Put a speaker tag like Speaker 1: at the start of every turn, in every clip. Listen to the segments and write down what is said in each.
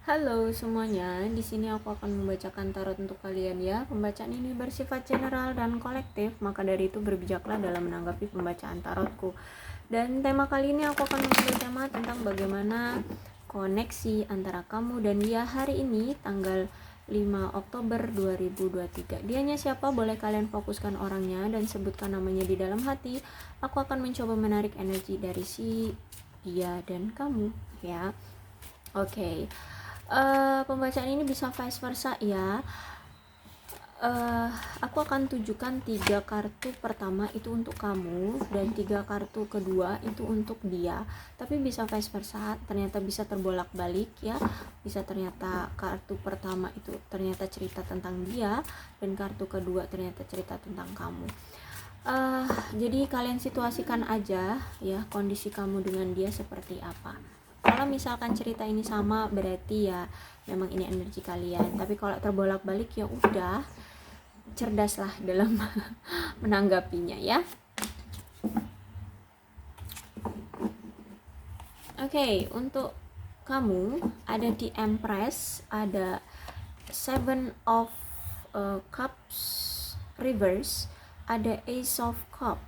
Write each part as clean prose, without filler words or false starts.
Speaker 1: Halo semuanya, di sini aku akan membacakan tarot untuk kalian ya. Pembacaan ini bersifat general dan kolektif, maka dari itu berbijaklah dalam menanggapi pembacaan tarotku. Dan tema kali ini aku akan mengambil tema tentang bagaimana koneksi antara kamu dan dia hari ini tanggal 5 Oktober 2023. Dianya siapa? Boleh kalian fokuskan orangnya dan sebutkan namanya di dalam hati. Aku akan mencoba menarik energi dari si dia dan kamu ya. Oke. Pembacaan ini bisa vice versa ya. uh, aku akan tunjukkan 3 kartu pertama itu untuk kamu dan 3 kartu kedua itu untuk dia, tapi bisa vice versa, ternyata bisa terbolak-balik ya. Bisa ternyata kartu pertama itu ternyata cerita tentang dia dan kartu kedua ternyata cerita tentang kamu. Jadi kalian situasikan aja ya kondisi kamu dengan dia seperti apa. Kalau misalkan cerita ini sama berarti ya memang ini energi kalian, tapi kalau terbolak-balik ya udah cerdaslah dalam menanggapinya ya. Oke, untuk kamu ada di Empress, ada Seven of Cups reverse, ada Ace of Cup.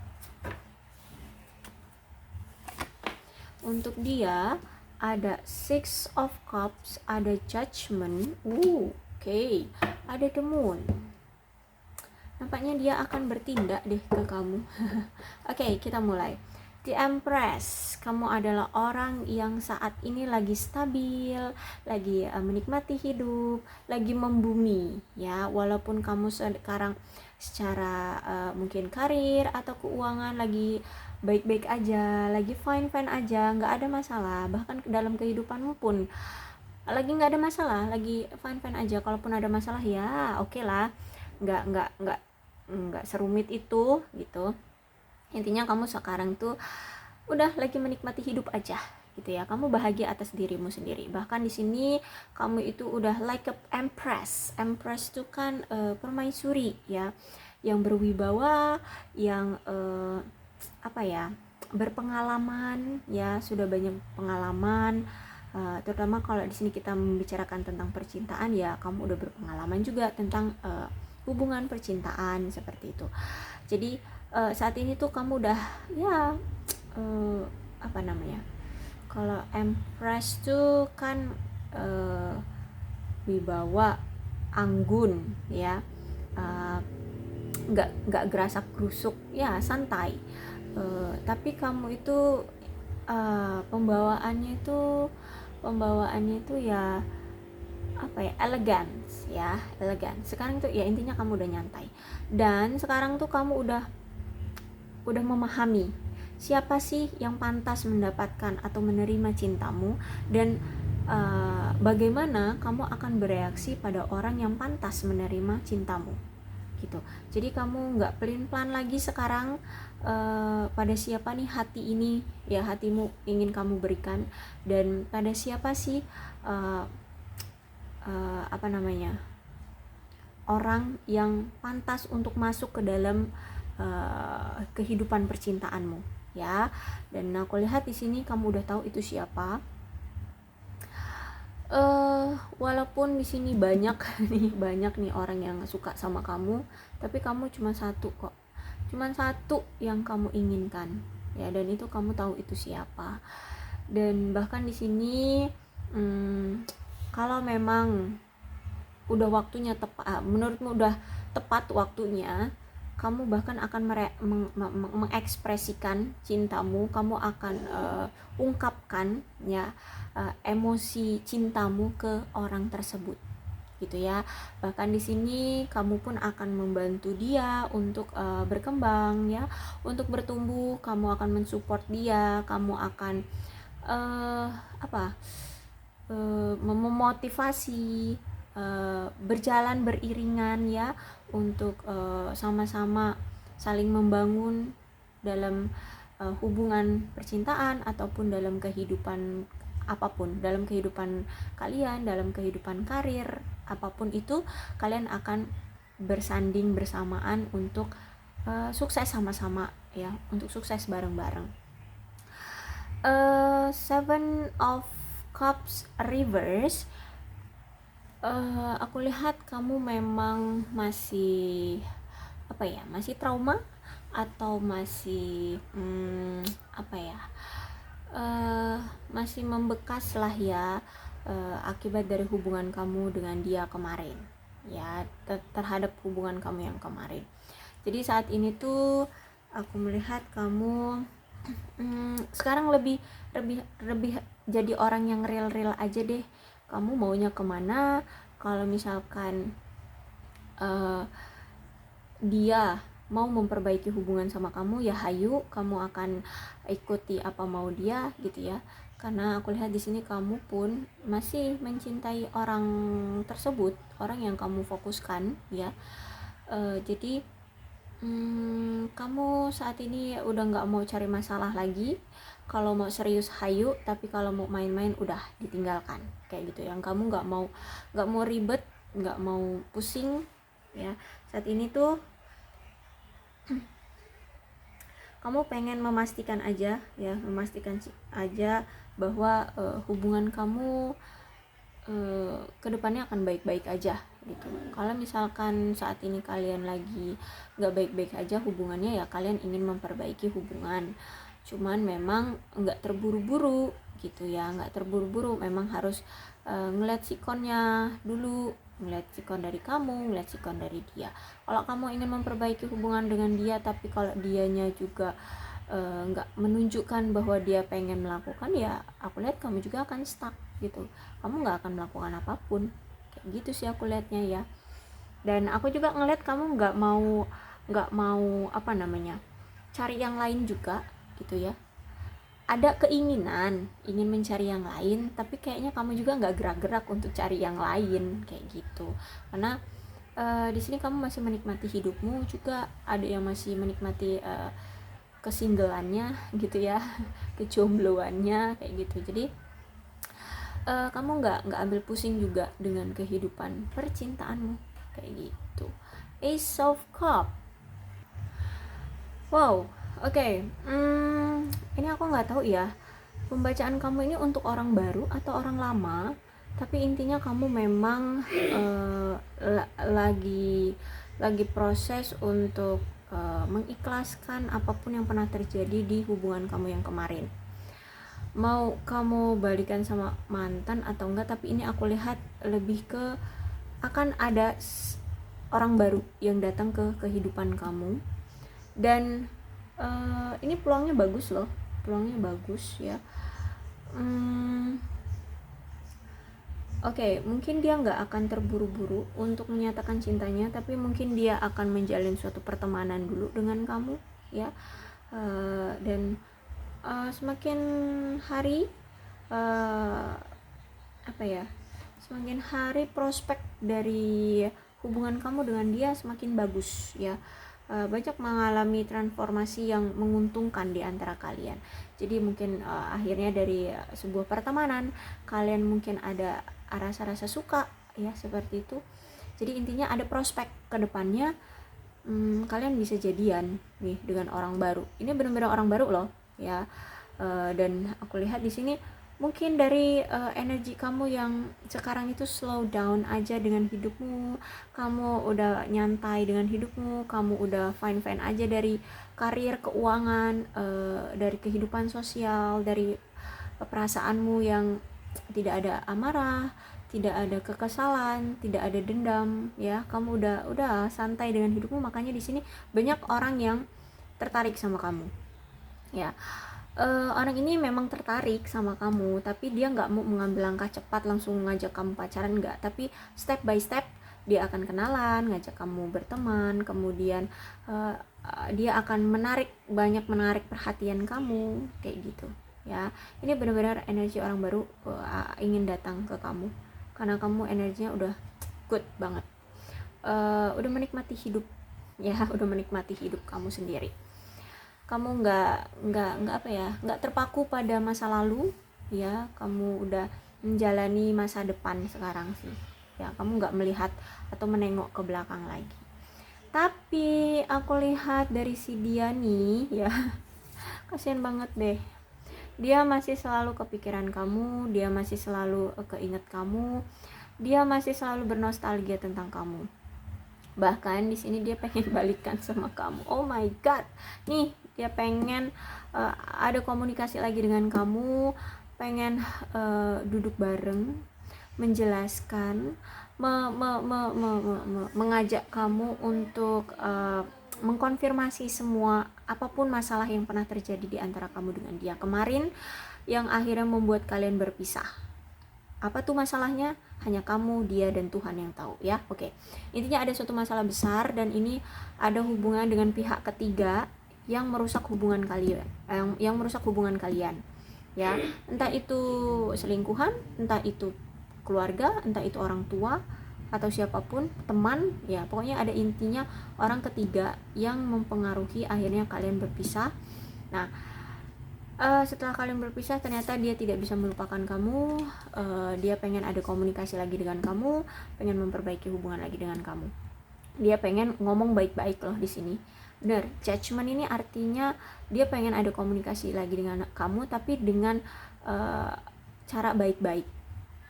Speaker 1: Untuk dia ada Six of Cups, ada Judgment, oke, ada The Moon. Nampaknya dia akan bertindak deh ke kamu. Oke, kita mulai. The Empress, kamu adalah orang yang saat ini lagi stabil, lagi menikmati hidup, lagi membumi ya. Walaupun kamu sekarang secara mungkin karir atau keuangan lagi baik-baik aja, lagi fine-fine aja, nggak ada masalah. Bahkan dalam kehidupanmu pun lagi nggak ada masalah, lagi fine-fine aja. Kalaupun ada masalah ya oke lah, nggak serumit itu gitu. Intinya kamu sekarang tuh udah lagi menikmati hidup aja gitu ya. Kamu bahagia atas dirimu sendiri. Bahkan di sini kamu itu udah like a empress. Empress tuh kan permaisuri ya, yang berwibawa, yang apa ya, berpengalaman ya, sudah banyak pengalaman. Terutama kalau di sini kita membicarakan tentang percintaan ya, kamu udah berpengalaman juga tentang hubungan percintaan seperti itu. Jadi saat ini tuh kamu udah ya apa namanya, kalau Empress tuh kan wibawa, anggun ya, nggak gerasak gerusuk ya, santai. Tapi kamu itu pembawaannya itu ya apa ya, elegan. Sekarang tuh ya intinya kamu udah nyantai, dan sekarang tuh kamu udah memahami siapa sih yang pantas mendapatkan atau menerima cintamu, dan bagaimana kamu akan bereaksi pada orang yang pantas menerima cintamu gitu. Jadi kamu nggak pelin-pelan lagi sekarang pada siapa nih hati ini ya, hatimu ingin kamu berikan, dan pada siapa sih apa namanya, orang yang pantas untuk masuk ke dalam kehidupan percintaanmu ya. Dan aku lihat di sini kamu udah tahu itu siapa. Walaupun di sini banyak nih orang yang suka sama kamu, tapi kamu cuma satu yang kamu inginkan ya, dan itu kamu tahu itu siapa. Dan bahkan di sini kalau memang udah waktunya tepat, menurutmu udah tepat waktunya, kamu bahkan akan mengekspresikan cintamu. Kamu akan ungkapkan ya emosi cintamu ke orang tersebut gitu ya. Bahkan di sini kamu pun akan membantu dia untuk berkembang ya, untuk bertumbuh. Kamu akan mensupport dia, kamu akan memotivasi, berjalan beriringan ya, untuk sama-sama saling membangun dalam hubungan percintaan ataupun dalam kehidupan apapun, dalam kehidupan kalian, dalam kehidupan karir apapun itu, kalian akan bersanding bersamaan untuk sukses sama-sama ya, untuk sukses bareng-bareng. Seven of Cups reverse, Aku lihat kamu memang masih masih trauma atau masih apa ya masih membekas lah ya, akibat dari hubungan kamu dengan dia kemarin ya, terhadap hubungan kamu yang kemarin. Jadi saat ini tuh aku melihat kamu sekarang lebih lebih lebih jadi orang yang real aja deh. Kamu maunya kemana? Kalau misalkan dia mau memperbaiki hubungan sama kamu, ya hayu, kamu akan ikuti apa mau dia gitu ya. Karena aku lihat di sini kamu pun masih mencintai orang tersebut, orang yang kamu fokuskan ya. Jadi kamu saat ini udah nggak mau cari masalah lagi. Kalau mau serius hayu, tapi kalau mau main-main udah ditinggalkan kayak gitu. Yang kamu nggak mau ribet, nggak mau pusing ya. Saat ini tuh kamu pengen memastikan aja bahwa hubungan kamu kedepannya akan baik-baik aja gitu. Kalau misalkan saat ini kalian lagi nggak baik-baik aja hubungannya, ya kalian ingin memperbaiki hubungan, cuman memang nggak terburu-buru gitu ya, memang harus ngeliat sikonnya dulu, ngeliat sikon dari kamu, ngeliat sikon dari dia. Kalau kamu ingin memperbaiki hubungan dengan dia, tapi kalau dianya juga nggak menunjukkan bahwa dia pengen melakukan, ya aku lihat kamu juga akan stuck gitu, kamu nggak akan melakukan apapun kayak gitu sih aku lihatnya ya. Dan aku juga ngeliat kamu nggak mau cari yang lain juga gitu ya. Ada keinginan ingin mencari yang lain, tapi kayaknya kamu juga nggak gerak-gerak untuk cari yang lain kayak gitu. Karena di sini kamu masih menikmati hidupmu, juga ada yang masih menikmati kesinggelannya gitu ya, kejombloannya kayak gitu. Jadi kamu nggak ambil pusing juga dengan kehidupan percintaanmu kayak gitu. Ace of Cup. Wow, oke. Ini aku nggak tahu ya, pembacaan kamu ini untuk orang baru atau orang lama, tapi intinya kamu memang lagi proses untuk mengikhlaskan apapun yang pernah terjadi di hubungan kamu yang kemarin. Mau kamu balikan sama mantan atau enggak, tapi ini aku lihat lebih ke akan ada orang baru yang datang ke kehidupan kamu. Dan ini peluangnya bagus loh, ya. Oke, mungkin dia nggak akan terburu-buru untuk menyatakan cintanya, tapi mungkin dia akan menjalin suatu pertemanan dulu dengan kamu ya. Dan semakin hari semakin hari prospek dari hubungan kamu dengan dia semakin bagus ya. Banyak mengalami transformasi yang menguntungkan di antara kalian. Jadi mungkin akhirnya dari sebuah pertemanan kalian mungkin ada rasa suka ya, seperti itu. Jadi intinya ada prospek ke depannya, kalian bisa jadian nih dengan orang baru. Ini benar-benar orang baru loh ya. Dan aku lihat di sini mungkin dari energi kamu yang sekarang itu slow down aja dengan hidupmu, kamu udah nyantai dengan hidupmu, kamu udah fine aja dari karir, keuangan, dari kehidupan sosial, dari perasaanmu yang tidak ada amarah, tidak ada kekesalan, tidak ada dendam ya. Kamu udah santai dengan hidupmu, makanya di sini banyak orang yang tertarik sama kamu ya. Orang ini memang tertarik sama kamu, tapi dia nggak mau mengambil langkah cepat langsung ngajak kamu pacaran, nggak, tapi step by step dia akan kenalan, ngajak kamu berteman, kemudian dia akan menarik perhatian kamu kayak gitu ya. Ini benar-benar energi orang baru ingin datang ke kamu karena kamu energinya udah good banget, udah menikmati hidup ya, udah menikmati hidup kamu sendiri. Kamu nggak terpaku pada masa lalu ya, kamu udah menjalani masa depan sekarang sih ya. Kamu nggak melihat atau menengok ke belakang lagi. Tapi aku lihat dari si dia nih ya, kasihan banget deh, dia masih selalu kepikiran kamu, dia masih selalu keinget kamu. dia masih selalu bernostalgia tentang kamu. Bahkan di sini dia pengen balikan sama kamu. Oh my god, nih dia pengen ada komunikasi lagi dengan kamu, pengen duduk bareng, menjelaskan, mengajak kamu untuk mengkonfirmasi semua apapun masalah yang pernah terjadi di antara kamu dengan dia kemarin, yang akhirnya membuat kalian berpisah. Apa tuh masalahnya? Hanya kamu, dia, dan Tuhan yang tahu ya. Oke. Intinya ada suatu masalah besar dan ini ada hubungan dengan pihak ketiga yang merusak hubungan kalian, yang merusak hubungan kalian. Ya, entah itu selingkuhan, entah itu keluarga, entah itu orang tua atau siapapun, teman, ya pokoknya ada intinya orang ketiga yang mempengaruhi akhirnya kalian berpisah. Nah, setelah kalian berpisah ternyata dia tidak bisa melupakan kamu, dia pengen ada komunikasi lagi dengan kamu, pengen memperbaiki hubungan lagi dengan kamu, dia pengen ngomong baik-baik loh di sini. Benar, judgment ini artinya dia pengen ada komunikasi lagi dengan kamu tapi dengan cara baik-baik,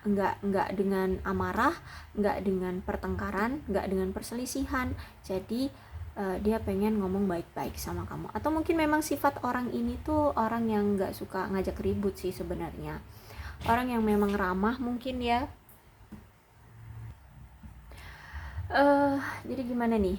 Speaker 1: enggak dengan amarah, enggak dengan pertengkaran, enggak dengan perselisihan. Jadi dia pengen ngomong baik-baik sama kamu. Atau mungkin memang sifat orang ini tuh orang yang nggak suka ngajak ribut sih sebenarnya, orang yang memang ramah mungkin ya. Jadi gimana nih?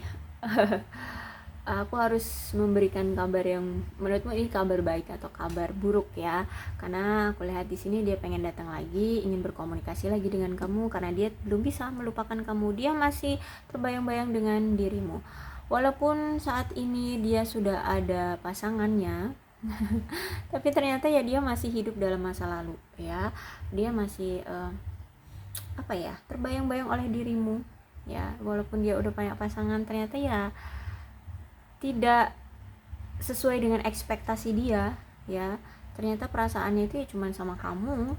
Speaker 1: Aku harus memberikan kabar yang menurutmu ini kabar baik atau kabar buruk ya? Karena aku lihat di sini dia pengen datang lagi, ingin berkomunikasi lagi dengan kamu karena dia belum bisa melupakan kamu. Dia masih terbayang-bayang dengan dirimu. Walaupun saat ini dia sudah ada pasangannya, tapi ternyata ya dia masih hidup dalam masa lalu ya. Dia masih terbayang-bayang oleh dirimu ya. Walaupun dia udah punya pasangan, ternyata ya tidak sesuai dengan ekspektasi dia ya. Ternyata perasaannya itu ya cuma sama kamu,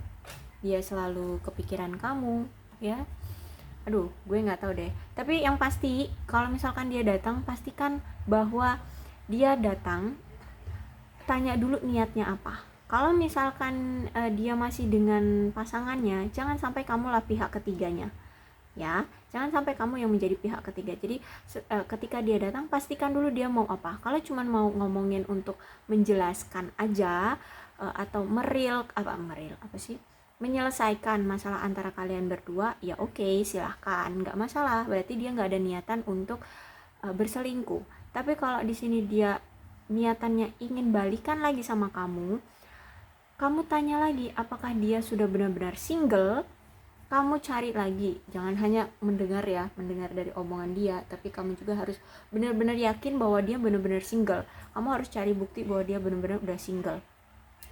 Speaker 1: dia selalu kepikiran kamu ya. Aduh, gue nggak tahu deh. Tapi yang pasti kalau misalkan dia datang, pastikan bahwa dia datang tanya dulu niatnya apa. Kalau misalkan dia masih dengan pasangannya, jangan sampai kamulah pihak ketiganya ya. Jangan sampai kamu yang menjadi pihak ketiga. Jadi ketika dia datang, pastikan dulu dia mau apa. Kalau cuma mau ngomongin untuk menjelaskan aja atau menyelesaikan masalah antara kalian berdua, ya oke, silahkan, nggak masalah. Berarti dia nggak ada niatan untuk berselingkuh. Tapi kalau di sini dia niatannya ingin balikan lagi sama kamu tanya lagi apakah dia sudah benar-benar single. Kamu cari lagi, jangan hanya mendengar dari omongan dia, tapi kamu juga harus benar-benar yakin bahwa dia benar-benar single. Kamu harus cari bukti bahwa dia benar-benar udah single,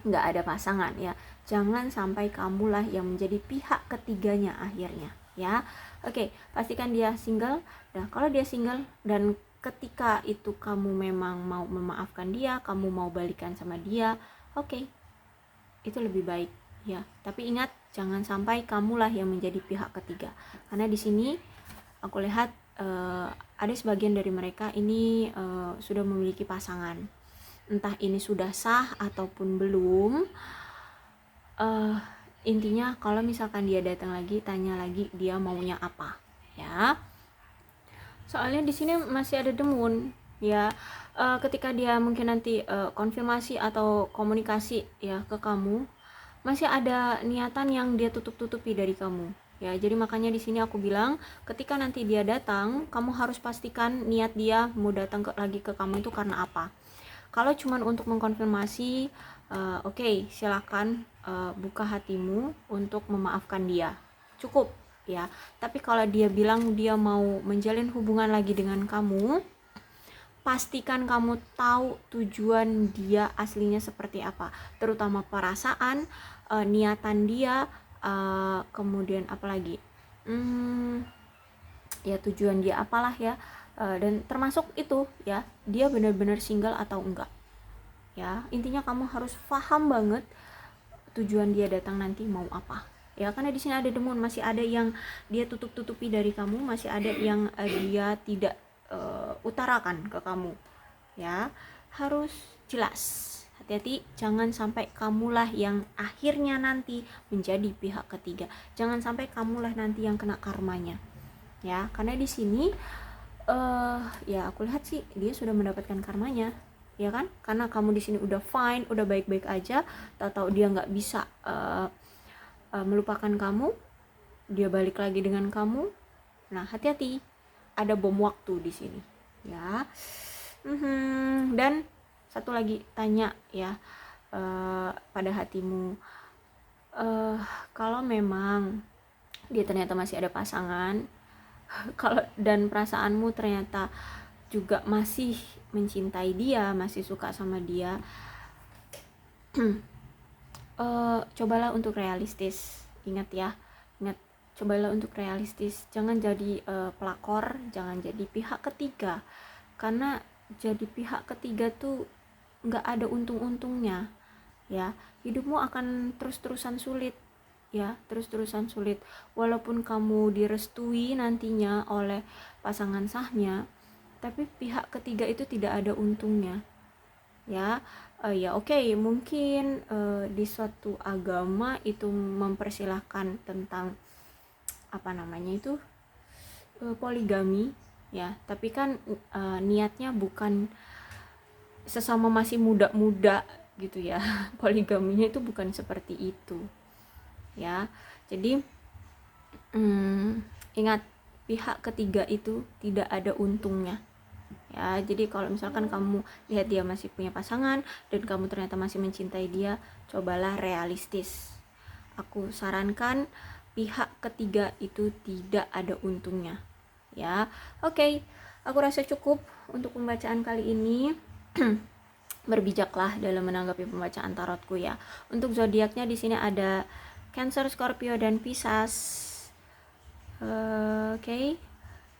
Speaker 1: nggak ada pasangan ya. Jangan sampai kamulah yang menjadi pihak ketiganya akhirnya ya. Oke, pastikan dia single. Nah, kalau dia single dan ketika itu kamu memang mau memaafkan dia, kamu mau balikan sama dia, oke, itu lebih baik ya. Tapi ingat, jangan sampai kamulah yang menjadi pihak ketiga. Karena di sini aku lihat ada sebagian dari mereka ini sudah memiliki pasangan. Entah ini sudah sah ataupun belum. Intinya kalau misalkan dia datang lagi, tanya lagi dia maunya apa ya. Soalnya di sini masih ada demun ya. Ketika dia mungkin nanti konfirmasi atau komunikasi ya ke kamu, masih ada niatan yang dia tutup-tutupi dari kamu ya. Jadi makanya di sini aku bilang, ketika nanti dia datang, kamu harus pastikan niat dia mau datang lagi ke kamu itu karena apa. Kalau cuman untuk mengkonfirmasi, oke, silakan buka hatimu untuk memaafkan dia, cukup ya. Tapi kalau dia bilang dia mau menjalin hubungan lagi dengan kamu, pastikan kamu tahu tujuan dia aslinya seperti apa, terutama perasaan, niatan dia, kemudian apalagi ya tujuan dia apalah ya, dan termasuk itu ya, dia benar-benar single atau enggak ya. Intinya kamu harus paham banget tujuan dia datang nanti mau apa ya. Karena di sini ada demun, masih ada yang dia tutup-tutupi dari kamu, masih ada yang dia tidak utarakan ke kamu ya. Harus jelas hati-hati, jangan sampai kamulah yang akhirnya nanti menjadi pihak ketiga. Jangan sampai kamulah nanti yang kena karmanya. Ya, karena di sini ya aku lihat sih dia sudah mendapatkan karmanya, ya kan? Karena kamu di sini udah fine, udah baik-baik aja, tahu-tahu dia nggak bisa melupakan kamu, dia balik lagi dengan kamu. Nah, hati-hati, ada bom waktu di sini, ya. Dan satu lagi, tanya ya pada hatimu, kalau memang dia ternyata masih ada pasangan, kalau dan perasaanmu ternyata juga masih mencintai dia, masih suka sama dia, cobalah untuk realistis. Ingat ya, cobalah untuk realistis. Jangan jadi pelakor, jangan jadi pihak ketiga, karena jadi pihak ketiga tuh nggak ada untung-untungnya, ya. Hidupmu akan terus-terusan sulit, ya, terus-terusan sulit. Walaupun kamu direstui nantinya oleh pasangan sahnya, tapi pihak ketiga itu tidak ada untungnya, ya. Ya oke, mungkin di suatu agama itu mempersilahkan tentang apa namanya itu poligami, ya, tapi kan niatnya bukan sesama masih muda-muda gitu ya. Poligaminya itu bukan seperti itu, ya. Jadi ingat, pihak ketiga itu tidak ada untungnya, ya. Jadi kalau misalkan kamu lihat dia masih punya pasangan dan kamu ternyata masih mencintai dia, cobalah realistis. Aku sarankan pihak ketiga itu tidak ada untungnya, ya. Oke, aku rasa cukup untuk pembacaan kali ini. Berbijaklah dalam menanggapi pembacaan tarotku, ya. Untuk zodiaknya di sini ada Cancer, Scorpio, dan Pisces. Oke.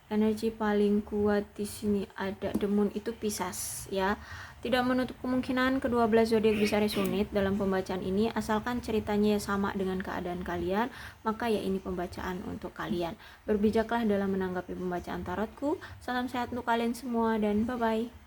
Speaker 1: Energi paling kuat di sini ada The Moon, itu Pisces, ya. Tidak menutup kemungkinan kedua belas zodiak bisa resonate dalam pembacaan ini, asalkan ceritanya sama dengan keadaan kalian, maka ya ini pembacaan untuk kalian. Berbijaklah dalam menanggapi pembacaan tarotku. Salam sehat untuk kalian semua dan bye bye.